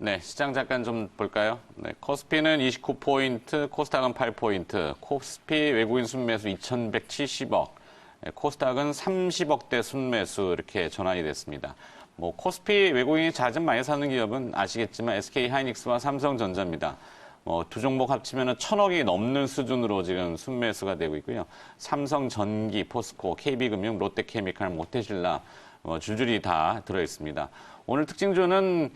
네, 시장 잠깐 좀 볼까요? 네, 코스피는 29포인트, 코스닥은 8포인트, 코스피 외국인 순매수 2,170억, 코스닥은 30억대 순매수 이렇게 전환이 됐습니다. 뭐 코스피 외국인이 자금 많이 사는 기업은 아시겠지만 SK하이닉스와 삼성전자입니다. 두 종목 합치면 1,000억이 넘는 수준으로 지금 순매수가 되고 있고요. 삼성전기, 포스코, KB금융, 롯데케미칼, 모태신라 줄줄이 다 들어 있습니다. 오늘 특징주는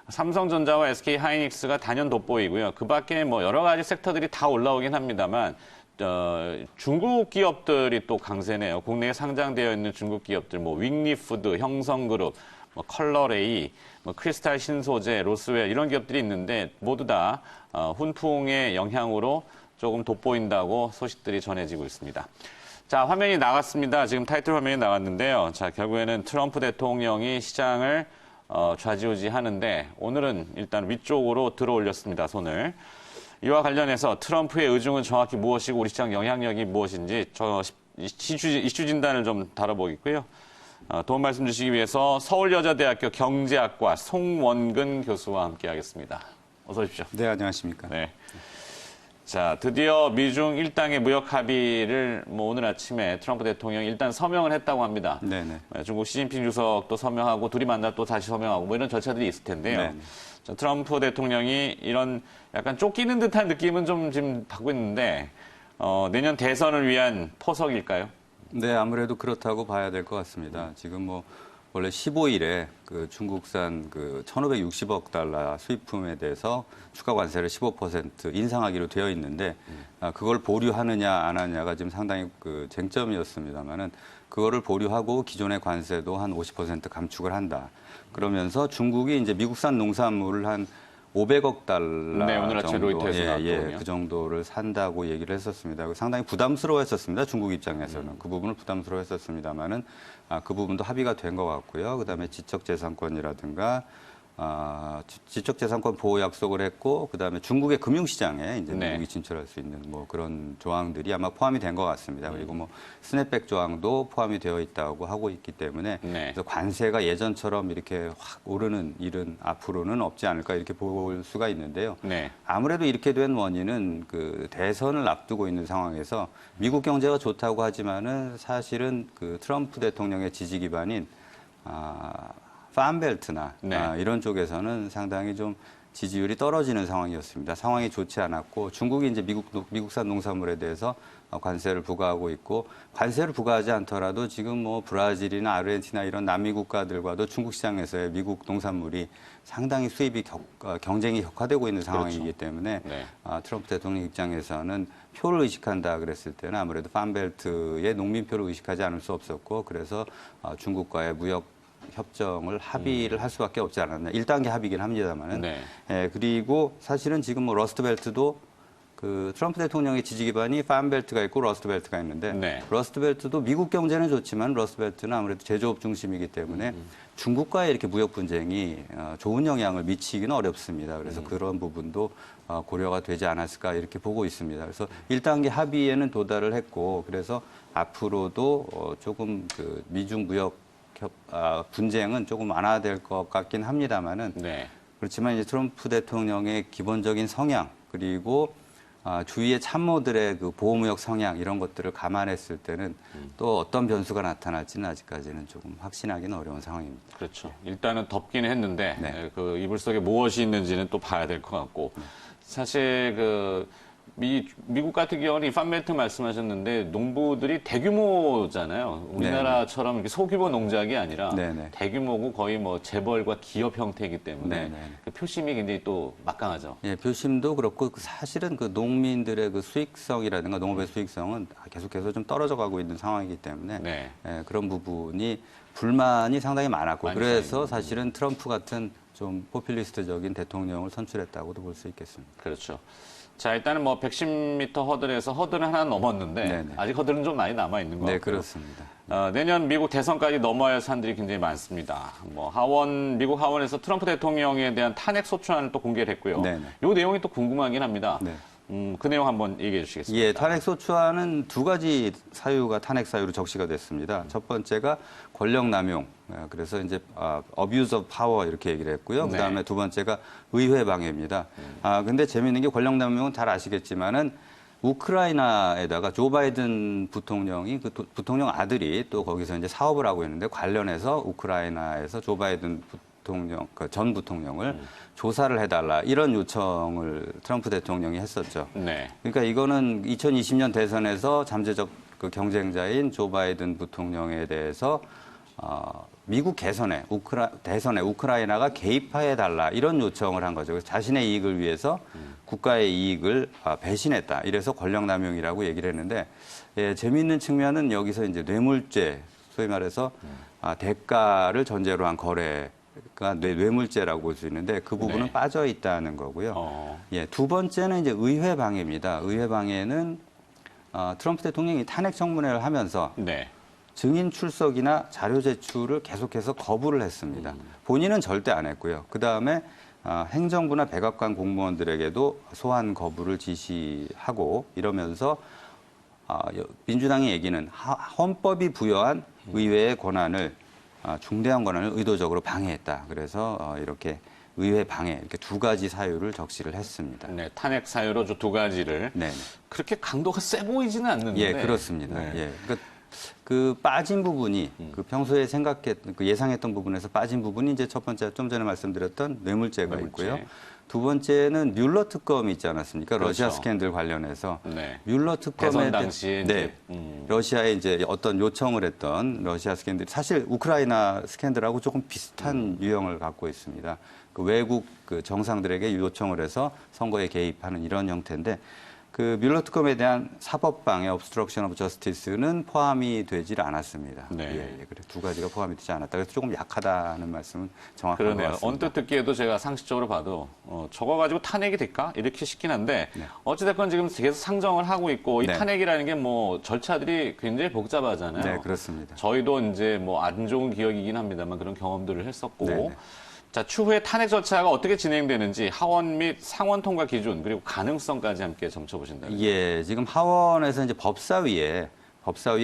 삼성전자와 SK하이닉스가 단연 돋보이고요. 그 밖에 뭐 여러 가지 섹터들이 다 올라오긴 합니다만 중국 기업들이 또 강세네요. 국내에 상장되어 있는 중국 기업들, 뭐 윙리푸드, 형성그룹, 뭐 컬러레이, 뭐 크리스탈 신소재, 로스웰 이런 기업들이 있는데 모두 다 훈풍의 영향으로 조금 돋보인다고 소식들이 전해지고 있습니다. 자, 화면이 나갔습니다. 지금 타이틀 화면이 나갔는데요. 자, 결국에는 트럼프 대통령이 시장을 좌지우지 하는데 오늘은 일단 위쪽으로 들어 올렸습니다, 손을. 이와 관련해서 트럼프의 의중은 정확히 무엇이고 우리 시장 영향력이 무엇인지 이슈 진단을 좀 다뤄보겠고요. 도움 말씀 주시기 위해서 서울여자대학교 경제학과 송원근 교수와 함께하겠습니다. 어서 오십시오. 네, 안녕하십니까. 네. 자, 드디어 미중 1당의 무역 합의를 오늘 아침에 트럼프 대통령이 일단 서명을 했다고 합니다. 네네. 중국 시진핑 주석도 서명하고 둘이 만나 또 다시 서명하고 뭐 이런 절차들이 있을 텐데요. 자, 트럼프 대통령이 이런 약간 쫓기는 듯한 느낌은 좀 지금 받고 있는데 내년 대선을 위한 포석일까요? 네, 아무래도 그렇다고 봐야 될 것 같습니다. 지금 뭐 원래 15일에 그 중국산 그 1,560억 달러 수입품에 대해서 추가 관세를 15% 인상하기로 되어 있는데 그걸 보류하느냐 안 하느냐가 지금 상당히 그 쟁점이었습니다만은 그거를 보류하고 기존의 관세도 한 50% 감축을 한다. 그러면서 중국이 이제 미국산 농산물을 한 500억 달러 네, 오늘 아침 로이터에서 나왔거든요. 그 정도를 산다고 얘기를 했었습니다. 상당히 부담스러워했었습니다. 중국 입장에서는 그 부분을 부담스러워했었습니다만은 그 부분도 합의가 된 것 같고요. 그다음에 지적재산권이라든가 지적재산권 보호 약속을 했고, 그다음에 중국의 금융시장에 이제 미국이 진출할 수 있는 뭐 그런 조항들이 아마 포함이 된 것 같습니다. 그리고 뭐 스냅백 조항도 포함이 되어 있다고 하고 있기 때문에 그래서 관세가 예전처럼 이렇게 확 오르는 일은 앞으로는 없지 않을까 이렇게 볼 수가 있는데요. 아무래도 이렇게 된 원인은 그 대선을 앞두고 있는 상황에서 미국 경제가 좋다고 하지만은 사실은 그 트럼프 대통령의 지지 기반인 팜벨트나 이런 쪽에서는 상당히 좀 지지율이 떨어지는 상황이었습니다. 상황이 좋지 않았고 중국이 이제 미국산 농산물에 대해서 관세를 부과하고 있고 관세를 부과하지 않더라도 지금 뭐 브라질이나 아르헨티나 이런 남미 국가들과도 중국 시장에서의 미국 농산물이 상당히 수입이 경쟁이 격화되고 있는 상황이기 때문에 트럼프 대통령 입장에서는 표를 의식한다 그랬을 때는 아무래도 팜벨트의 농민표를 의식하지 않을 수 없었고 그래서 중국과의 무역 협정을 합의를 할 수밖에 없지 않았나. 1단계 합의긴 합니다만은. 그리고 사실은 지금 뭐 러스트벨트도 그 트럼프 대통령의 지지 기반이 팜벨트가 있고 러스트벨트가 있는데 러스트벨트도 미국 경제는 좋지만 러스트벨트는 아무래도 제조업 중심이기 때문에 중국과의 이렇게 무역 분쟁이 좋은 영향을 미치기는 어렵습니다. 그래서 그런 부분도 고려가 되지 않았을까 이렇게 보고 있습니다. 그래서 1단계 합의에는 도달을 했고 그래서 앞으로도 조금 그 미중 무역 분쟁은 조금 완화될 것 같긴 합니다만은 그렇지만 이제 트럼프 대통령의 기본적인 성향 그리고 주위의 참모들의 그 보호무역 성향 이런 것들을 감안했을 때는 또 어떤 변수가 나타날지는 아직까지는 조금 확신하기는 어려운 상황입니다. 그렇죠. 일단은 덮기는 했는데 그 이불 속에 무엇이 있는지는 또 봐야 될 것 같고 사실 그 미국 같은 경우는 이 팜벨트 말씀하셨는데 농부들이 대규모잖아요. 우리나라처럼 이렇게 소규모 농작이 아니라 대규모고 거의 뭐 재벌과 기업 형태이기 때문에 그 표심이 굉장히 또 막강하죠. 예, 표심도 그렇고 사실은 그 농민들의 그 수익성이라든가 농업의 수익성은 계속해서 좀 떨어져 가고 있는 상황이기 때문에 그런 부분이 불만이 상당히 많았고 그래서 사실은 트럼프 같은 좀 포퓰리스트적인 대통령을 선출했다고도 볼 수 있겠습니다. 그렇죠. 자, 일단은 뭐 110m 허들에서 허들은 하나 넘었는데 아직 허들은 좀 많이 남아 있는 것 같고요. 네, 그렇습니다. 내년 미국 대선까지 넘어야 할 사안들이 굉장히 많습니다. 뭐 미국 하원에서 트럼프 대통령에 대한 탄핵 소추안을 또 공개를 했고요. 이 내용이 또 궁금하긴 합니다. 그 내용 한번 얘기해 주시겠습니까? 예, 탄핵 소추안은 두 가지 사유가 탄핵 사유로 적시가 됐습니다. 첫 번째가 권력 남용, 그래서 이제 abuse of power 이렇게 얘기를 했고요. 네. 그다음에 두 번째가 의회 방해입니다. 근데 재미있는 게 권력남용은 잘 아시겠지만은 우크라이나에다가 조 바이든 부통령이 그 부통령 아들이 또 거기서 이제 사업을 하고 있는데 관련해서 우크라이나에서 조 바이든 부통령 그 전 부통령을 조사를 해달라 이런 요청을 트럼프 대통령이 했었죠. 네. 그러니까 이거는 2020년 대선에서 잠재적 그 경쟁자인 조 바이든 부통령에 대해서 미국 대선에 우크라이나가 개입해달라 이런 요청을 한 거죠. 그래서 자신의 이익을 위해서 국가의 이익을 배신했다. 이래서 권력남용이라고 얘기를 했는데 재미있는 측면은 여기서 이제 뇌물죄, 소위 말해서 대가를 전제로 한 거래가 뇌물죄라고 볼 수 있는데 그 부분은 네. 빠져 있다는 거고요. 두 번째는 이제 의회 방해입니다. 의회 방해는 트럼프 대통령이 탄핵 청문회를 하면서 네. 증인 출석이나 자료 제출을 계속해서 거부를 했습니다. 본인은 절대 안 했고요. 그다음에 행정부나 백악관 공무원들에게도 소환 거부를 지시하고 이러면서 민주당의 얘기는 헌법이 부여한 의회의 권한을 중대한 권한을 의도적으로 방해했다. 그래서 이렇게 의회 방해 이렇게 두 가지 사유를 적시를 했습니다. 네, 탄핵 사유로 두 가지를. 네. 그렇게 강도가 세 보이지는 않는데. 예, 그렇습니다. 네. 예. 그 빠진 부분이 그 평소에 그 예상했던 부분에서 빠진 부분이 이제 첫 번째 좀 전에 말씀드렸던 뇌물죄가 뇌물죄. 있고요. 두 번째는 뮬러 특검이 있지 않았습니까? 그렇죠. 러시아 스캔들 관련해서 네. 뮤러 특검에 대선 당시에 네. 러시아에 이제 어떤 요청을 했던 러시아 스캔들 사실 우크라이나 스캔들하고 조금 비슷한 유형을 갖고 있습니다. 그 외국 그 정상들에게 요청을 해서 선거에 개입하는 이런 형태인데 그 뮬러 특검에 대한 사법방해, obstruction of justice는 포함이 되질 않았습니다. 네. 예, 그래 두 가지가 포함이 되지 않았다. 그래서 조금 약하다는 말씀은 정확한 것 그러네요. 같습니다. 언뜻 듣기에도 제가 상식적으로 봐도 저거 가지고 탄핵이 될까? 이렇게 싶긴 한데 네. 어찌됐건 지금 계속 상정을 하고 있고 이 네. 탄핵이라는 게 뭐 절차들이 굉장히 복잡하잖아요. 네, 그렇습니다. 저희도 이제 뭐 안 좋은 기억이긴 합니다만 그런 경험들을 했었고 네, 네. 자, 추후에 탄핵 절차가 어떻게 진행되는지 하원 및 상원 통과 기준 그리고 가능성까지 함께 점쳐보신다면. 예, 지금 하원에서 이제 법사위에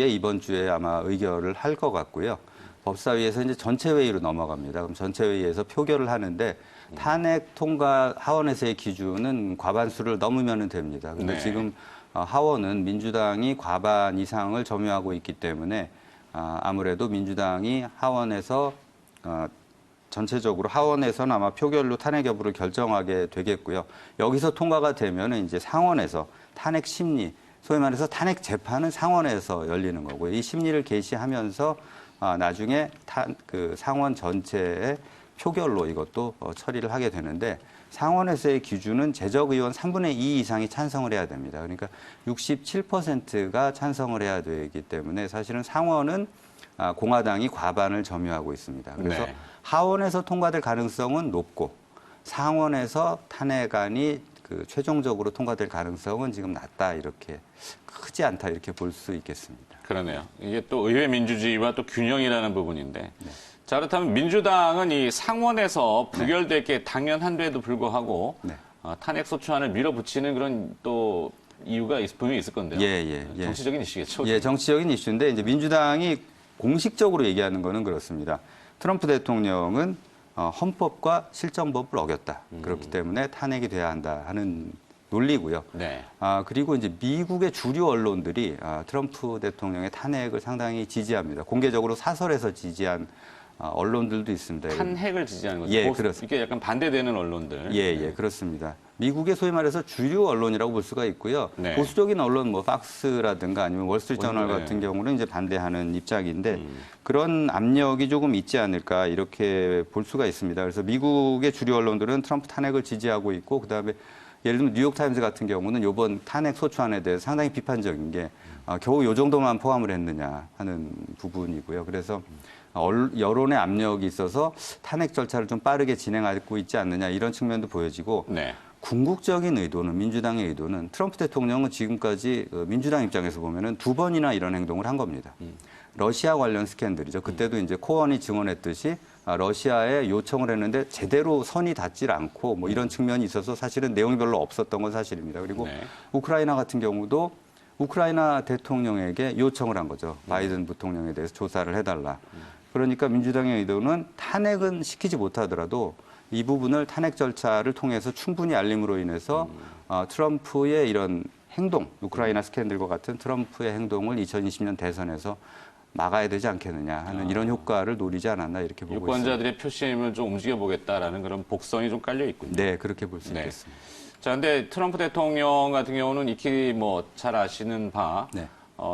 이번 주에 아마 의결을 할 것 같고요. 법사위에서 이제 전체 회의로 넘어갑니다. 그럼 전체 회의에서 표결을 하는데 탄핵 통과 하원에서의 기준은 과반수를 넘으면 됩니다. 근데 네. 지금 하원은 민주당이 과반 이상을 점유하고 있기 때문에 아무래도 민주당이 하원에서 전체적으로 하원에서는 아마 표결로 탄핵 여부를 결정하게 되겠고요. 여기서 통과가 되면은 이제 상원에서 탄핵 심리, 소위 말해서 탄핵 재판은 상원에서 열리는 거고요. 이 심리를 개시하면서 나중에 그 상원 전체의 표결로 이것도 처리를 하게 되는데 상원에서의 기준은 재적 의원 3분의 2 이상이 찬성을 해야 됩니다. 그러니까 67%가 찬성을 해야 되기 때문에 사실은 상원은 공화당이 과반을 점유하고 있습니다. 그래서 네. 하원에서 통과될 가능성은 높고 상원에서 탄핵안이 그 최종적으로 통과될 가능성은 지금 낮다 이렇게 크지 않다 이렇게 볼 수 있겠습니다. 그러네요. 이게 또 의회 민주주의와 또 균형이라는 부분인데. 자, 그렇다면 민주당은 이 상원에서 부결될 게 당연한데도 불구하고 네. 탄핵 소추안을 밀어붙이는 그런 또 이유가 분명히 있을 건데요. 예. 정치적인 이슈겠죠. 예, 정치적인 이슈인데 이제 민주당이 공식적으로 얘기하는 거는 그렇습니다. 트럼프 대통령은 헌법과 실정법을 어겼다. 그렇기 때문에 탄핵이 돼야 한다 하는 논리고요. 네. 그리고 이제 미국의 주류 언론들이 트럼프 대통령의 탄핵을 상당히 지지합니다. 공개적으로 사설에서 지지한 언론들도 있습니다. 탄핵을 지지하는 거죠. 예, 그렇습니다. 이게 약간 반대되는 언론들. 예, 그렇습니다. 미국의 소위 말해서 주류 언론이라고 볼 수가 있고요. 네. 보수적인 언론, 뭐 팍스라든가 아니면 월스트리트저널 네. 같은 경우는 이제 반대하는 입장인데 그런 압력이 조금 있지 않을까 이렇게 볼 수가 있습니다. 그래서 미국의 주류 언론들은 트럼프 탄핵을 지지하고 있고 그다음에 예를 들면 뉴욕 타임즈 같은 경우는 이번 탄핵 소추안에 대해서 상당히 비판적인 게 겨우 이 정도만 포함을 했느냐 하는 부분이고요. 그래서 여론의 압력이 있어서 탄핵 절차를 좀 빠르게 진행하고 있지 않느냐 이런 측면도 보여지고 네. 궁극적인 의도는 민주당의 의도는 트럼프 대통령은 지금까지 민주당 입장에서 보면은 2번이나 이런 행동을 한 겁니다. 러시아 관련 스캔들이죠. 그때도 이제 코언이 증언했듯이 러시아에 요청을 했는데 제대로 선이 닿질 않고 뭐 이런 측면이 있어서 사실은 내용이 별로 없었던 건 사실입니다. 그리고 네. 우크라이나 같은 경우도 우크라이나 대통령에게 요청을 한 거죠. 바이든 부통령에 대해서 조사를 해달라. 그러니까 민주당의 의도는 탄핵은 시키지 못하더라도 이 부분을 탄핵 절차를 통해서 충분히 알림으로 인해서 트럼프의 이런 행동, 우크라이나 스캔들과 같은 트럼프의 행동을 2020년 대선에서 막아야 되지 않겠느냐 하는 이런 효과를 노리지 않았나 이렇게 보고 있습니다. 유권자들의 표심을 좀 움직여보겠다라는 그런 복선이 좀 깔려 있군요. 네, 그렇게 볼 수 네. 있겠습니다. 자, 근데 트럼프 대통령 같은 경우는 익히 뭐 잘 아시는 바, 네.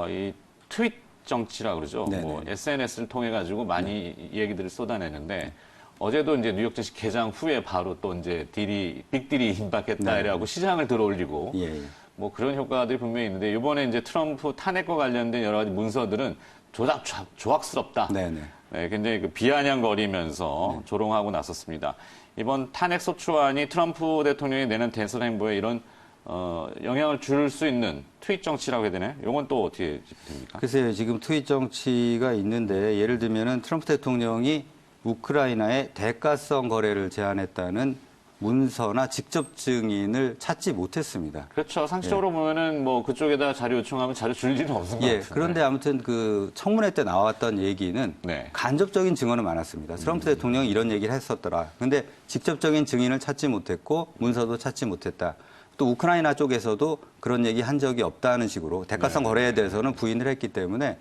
이 트윗 정치라 그러죠. 네, 뭐 네. SNS를 통해 가지고 많이 얘기들을 쏟아내는데 어제도 이제 뉴욕 증시 개장 후에 바로 또 이제 빅딜이 임박했다 네. 이래갖고 시장을 들어올리고 예, 예. 뭐 그런 효과들이 분명히 있는데 이번에 이제 트럼프 탄핵과 관련된 여러 가지 문서들은 조악스럽다. 네네. 네, 굉장히 그 비아냥거리면서 조롱하고 나섰습니다. 이번 탄핵 소추안이 트럼프 대통령이 내는 대선 행보에 이런 영향을 줄 수 있는 트윗 정치라고 해야 되나요? 이건 또 어떻게 됩니까? 글쎄요, 지금 트윗 정치가 있는데 예를 들면은 트럼프 대통령이 우크라이나에 대가성 거래를 제안했다는 문서나 직접 증인을 찾지 못했습니다. 그렇죠. 상식적으로 보면은 뭐 그쪽에다 자료 요청하면 자료 줄 일은 없는 것 같은데. 그런데 아무튼 그 청문회 때 나왔던 얘기는 네. 간접적인 증언은 많았습니다. 트럼프 대통령이 이런 얘기를 했었더라. 그런데 직접적인 증인을 찾지 못했고 문서도 찾지 못했다. 또 우크라이나 쪽에서도 그런 얘기 한 적이 없다는 식으로 대가성 거래에 대해서는 부인을 했기 때문에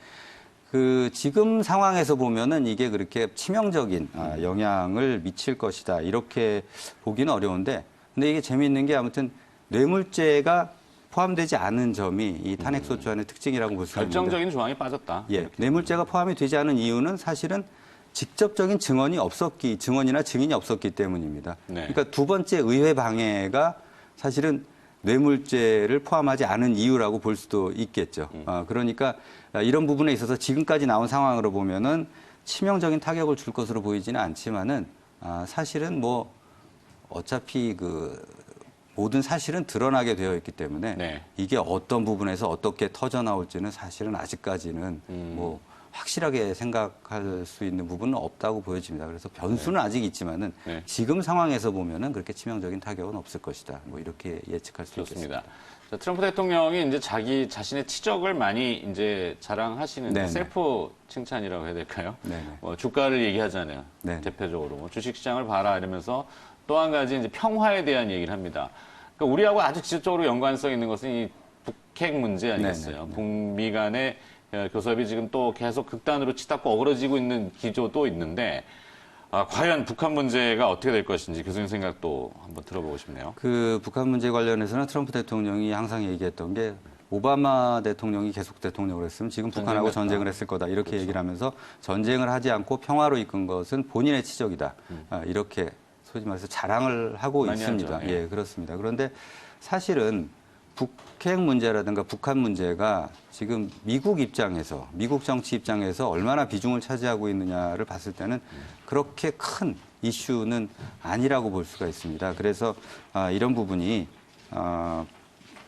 그 지금 상황에서 보면은 이게 그렇게 치명적인 영향을 미칠 것이다 이렇게 보기는 어려운데 근데 이게 재미있는 게 아무튼 뇌물죄가 포함되지 않은 점이 이 탄핵 소추안의 특징이라고 볼 수 있는데 결정적인 조항이 빠졌다. 예, 뇌물죄가 포함이 되지 않은 이유는 사실은 직접적인 증언이나 증인이 없었기 때문입니다. 네. 그러니까 두 번째 의회 방해가 사실은 뇌물죄를 포함하지 않은 이유라고 볼 수도 있겠죠. 그러니까 이런 부분에 있어서 지금까지 나온 상황으로 보면은 치명적인 타격을 줄 것으로 보이지는 않지만은 사실은 뭐 어차피 그 모든 사실은 드러나게 되어 있기 때문에 네. 이게 어떤 부분에서 어떻게 터져 나올지는 사실은 아직까지는 뭐 확실하게 생각할 수 있는 부분은 없다고 보여집니다. 그래서 변수는 아직 있지만은 네. 지금 상황에서 보면은 그렇게 치명적인 타격은 없을 것이다. 뭐 이렇게 예측할 수 있습니다. 좋습니다. 자, 트럼프 대통령이 이제 자신의 치적을 많이 이제 자랑하시는데 네네. 셀프 칭찬이라고 해야 될까요? 네네. 주가를 얘기하잖아요. 네네. 대표적으로 뭐 주식시장을 봐라 이러면서 또 한 가지 이제 평화에 대한 얘기를 합니다. 그러니까 우리하고 아주 직접적으로 연관성 있는 것은 이 북핵 문제 아니겠어요? 네네. 북미 간의 교섭이 지금 또 계속 극단으로 치닫고 어그러지고 있는 기조도 있는데 과연 북한 문제가 어떻게 될 것인지 교수님 생각도 한번 들어보고 싶네요. 그 북한 문제 관련해서는 트럼프 대통령이 항상 얘기했던 게 오바마 대통령이 계속 대통령을 했으면 지금 북한하고 전쟁을 했을 거다 이렇게 그렇죠. 얘기를 하면서 전쟁을 하지 않고 평화로 이끈 것은 본인의 치적이다. 이렇게 소위 말해서 자랑을 하고 많이 있습니다. 하죠. 예. 예, 그렇습니다. 그런데 사실은 북핵 문제라든가 북한 문제가 지금 미국 입장에서 미국 정치 입장에서 얼마나 비중을 차지하고 있느냐를 봤을 때는 그렇게 큰 이슈는 아니라고 볼 수가 있습니다. 그래서 이런 부분이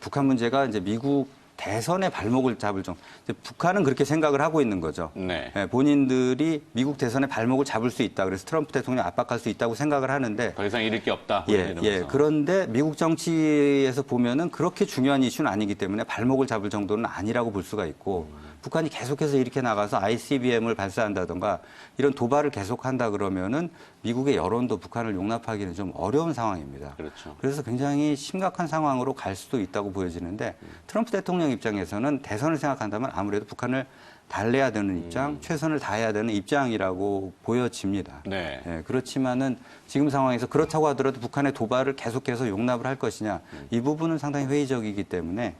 북한 문제가 이제 미국 대선의 발목을 잡을 정도. 북한은 그렇게 생각을 하고 있는 거죠. 네. 예, 본인들이 미국 대선의 발목을 잡을 수 있다. 그래서 트럼프 대통령 압박할 수 있다고 생각을 하는데 더 이상 잃을 게 없다. 예, 이러면서. 예. 그런데 미국 정치에서 보면은 그렇게 중요한 이슈는 아니기 때문에 발목을 잡을 정도는 아니라고 볼 수가 있고 북한이 계속해서 이렇게 나가서 ICBM을 발사한다던가 이런 도발을 계속한다 그러면은 미국의 여론도 북한을 용납하기는 좀 어려운 상황입니다. 그렇죠. 그래서 굉장히 심각한 상황으로 갈 수도 있다고 보여지는데 트럼프 대통령 입장에서는 대선을 생각한다면 아무래도 북한을 달래야 되는 입장, 최선을 다해야 되는 입장이라고 보여집니다. 네. 예, 그렇지만은 지금 상황에서 그렇다고 하더라도 북한의 도발을 계속해서 용납을 할 것이냐 이 부분은 상당히 회의적이기 때문에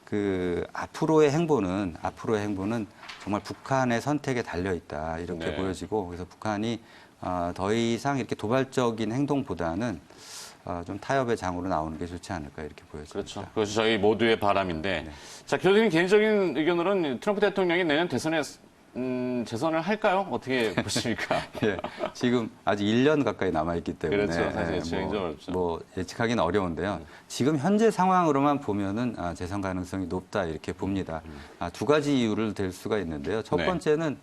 그 앞으로의 행보는 정말 북한의 선택에 달려 있다 이렇게 네. 보여지고 그래서 북한이 더 이상 이렇게 도발적인 행동보다는 좀 타협의 장으로 나오는 게 좋지 않을까 이렇게 보여집니다. 그렇죠. 그것이 저희 모두의 바람인데. 네. 자, 교수님 개인적인 의견으로는 트럼프 대통령이 내년 대선에 재선을 할까요? 어떻게 보십니까? 예, 지금 아직 1년 가까이 남아있기 때문에 그렇죠. 사실 예측이 좀 어렵죠. 뭐 예측하기는 어려운데요. 지금 현재 상황으로만 보면은 재선 가능성이 높다 이렇게 봅니다. 두 가지 이유를 들 수가 있는데요. 첫 네. 번째는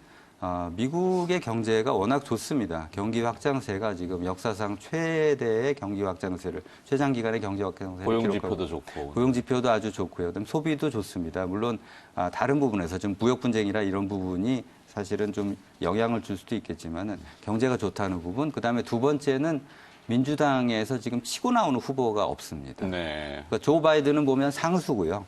미국의 경제가 워낙 좋습니다. 경기 확장세가 지금 역사상 최대의 경기 확장세를, 최장기간의 경기 확장세를 고용지표도 좋고. 고용지표도 아주 좋고요. 그다음에 소비도 좋습니다. 물론 다른 부분에서 좀 무역 분쟁이라 이런 부분이 사실은 좀 영향을 줄 수도 있겠지만은 경제가 좋다는 부분. 그다음에 두 번째는 민주당에서 지금 치고 나오는 후보가 없습니다. 네. 그러니까 조 바이든은 보면 상수고요.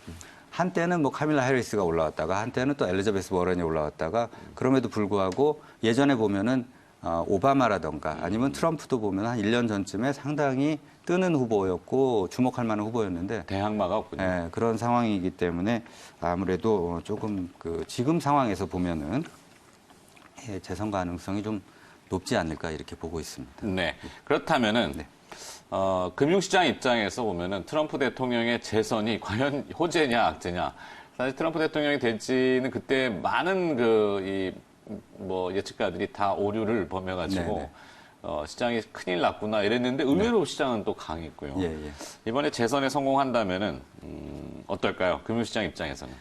한때는 뭐 카밀라 해리스가 올라왔다가 한때는 또 엘리자베스 워런이 올라왔다가 그럼에도 불구하고 예전에 보면은 오바마라던가 아니면 트럼프도 보면 한 1년 전쯤에 상당히 뜨는 후보였고 주목할 만한 후보였는데 대항마가 없군요. 예, 그런 상황이기 때문에 아무래도 조금 그 지금 상황에서 보면은 재선 가능성이 좀 높지 않을까 이렇게 보고 있습니다. 네. 그렇다면은 네. 금융시장 입장에서 보면은 트럼프 대통령의 재선이 과연 호재냐 악재냐. 사실 트럼프 대통령이 될지는 그때 많은 예측가들이 다 오류를 범해가지고 네네. 시장이 큰일 났구나 이랬는데 의외로 시장은 또 강했고요. 예, 예. 이번에 재선에 성공한다면은 어떨까요? 금융시장 입장에서는.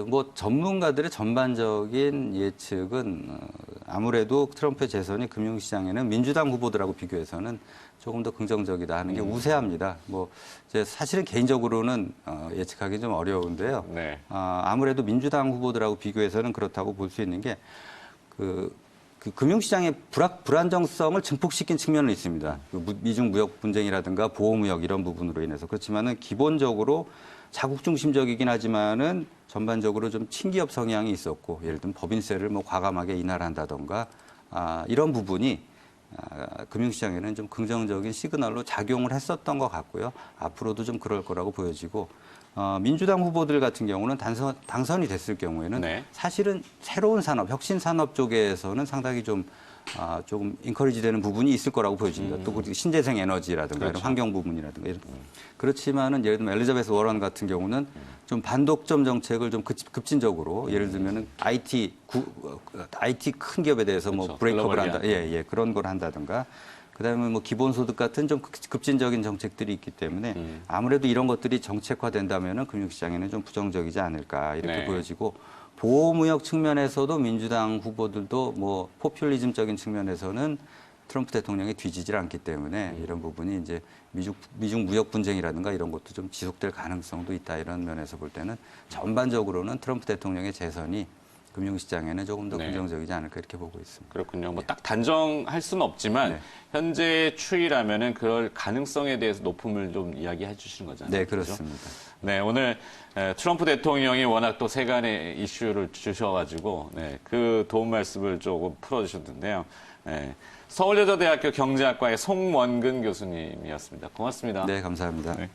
뭐 전문가들의 전반적인 예측은 아무래도 트럼프의 재선이 금융시장에는 민주당 후보들하고 비교해서는 조금 더 긍정적이다 하는 게 우세합니다. 뭐 이제 사실은 개인적으로는 예측하기 좀 어려운데요. 네. 아무래도 민주당 후보들하고 비교해서는 그렇다고 볼 수 있는 게 그 금융시장의 불안정성을 증폭시킨 측면은 있습니다. 미중 무역 분쟁이라든가 보호무역 이런 부분으로 인해서 그렇지만은 기본적으로 자국 중심적이긴 하지만은 전반적으로 좀 친기업 성향이 있었고 예를 들면 법인세를 뭐 과감하게 인하한다던가 이런 부분이 금융시장에는 좀 긍정적인 시그널로 작용을 했었던 것 같고요. 앞으로도 좀 그럴 거라고 보여지고 민주당 후보들 같은 경우는 당선이 됐을 경우에는 네. 사실은 새로운 산업, 혁신 산업 쪽에서는 상당히 좀 조금 인커리지 되는 부분이 있을 거라고 보여집니다. 또 그리고 신재생 에너지라든가 그렇죠. 이런 환경 부분이라든가 이런. 그렇지만은 예를 들면 엘리자베스 워런 같은 경우는 좀 반독점 정책을 좀 급진적으로 예를 들면은 IT 큰 기업에 대해서 뭐 그렇죠. 브레이크업을 한다. 글로벌리아. 예, 그런 걸 한다든가. 그다음에 뭐 기본소득 같은 좀 급진적인 정책들이 있기 때문에 아무래도 이런 것들이 정책화된다면은 금융시장에는 좀 부정적이지 않을까 이렇게 네. 보여지고 보호무역 측면에서도 민주당 후보들도 뭐 포퓰리즘적인 측면에서는 트럼프 대통령이 뒤지질 않기 때문에 이런 부분이 이제 미중 무역 분쟁이라든가 이런 것도 좀 지속될 가능성도 있다 이런 면에서 볼 때는 전반적으로는 트럼프 대통령의 재선이 금융시장에는 조금 더 네. 긍정적이지 않을까 이렇게 보고 있습니다. 그렇군요. 뭐 딱 단정할 수는 없지만 네. 현재 추이라면은 그럴 가능성에 대해서 높음을 좀 이야기해 주시는 거잖아요. 네, 그죠? 그렇습니다. 네, 오늘 트럼프 대통령이 워낙 또 세간의 이슈를 주셔가지고 그 도움 말씀을 조금 풀어주셨는데요. 네, 서울여자대학교 경제학과의 송원근 교수님이었습니다. 고맙습니다. 네, 감사합니다. 네.